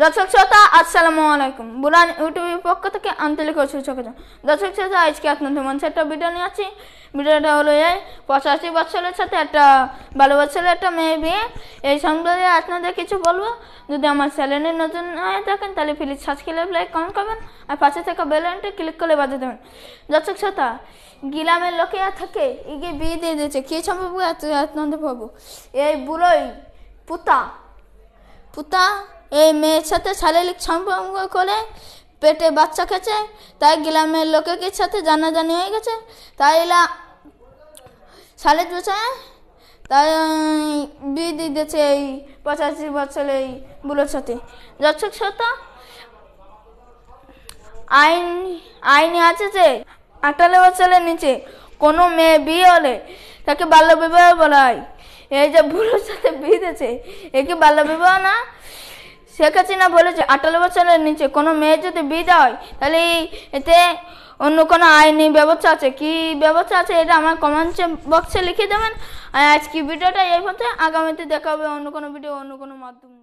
দর্শক শ্রোতা আসসালামু আলাইকুম। বুরান ইউটিউবের পক্ষ থেকে আন্তরিক শুভেচ্ছা। দর্শক শ্রোতা, আজকে আপনাদের মঞ্চে একটা ভিডিও নিয়ে আছি। ভিডিওটা হলো এই 85 বছরের সাথে একটা 12 বছরের একটা মেয়ে বিয়ে। এই সম্বন্ধে আপনাদের কিছু বলবো। যদি আমার চ্যানেলে নতুন হয়ে থাকেন তাহলে প্লিজ সাবস্ক্রাইব, লাইক, কমেন্ট করবেন আর পাশে থাকা বেল আইকনটি ক্লিক করে বাজিয়ে দেবেন। দর্শক শ্রোতা, গ্রামের লোকেরা থাকে এগিয়ে বিয়ে দিয়ে দিয়েছে। কী সম্ভব আপনাদের বলবো। এই বুড়োই পুতা এই মেয়ের সাথে শারীরিক সম্পর্ক করে পেটে বাচ্চা খেয়েছে, তাই গ্রামের লোকের সাথে জানাজানি হয়ে গেছে। তাই এলা শালির বছরে তাই বিয়ে দিয়ে দিয়েছে এই 85 বছরের এই বুড়োর সাথে। দর্শক শ্রোতা, আইনে আছে যে 18 বছরের নিচে কোনো মেয়ে বিয়ে হলে তাকে বাল্যবিবাহ বলা হয়। এই যে বুড়োর সাথে বিয়ে দিয়েছে একে বাল্যবিবাহ না। শেখ হাসিনা বলেছে 18 বছরের নিচে কোনো মেয়ে যদি বিয়ে দেওয়া হয় তাহলে এতে অন্য কোনো আইনি ব্যবস্থা আছে। কি ব্যবস্থা আছে এটা আমার কমেন্ট বক্সে লিখে দেবেন। আর আজকে ভিডিওটা এই পর্যন্ত। আগামীতে দেখা হবে অন্য কোনো ভিডিও, অন্য কোনো মাধ্যমে।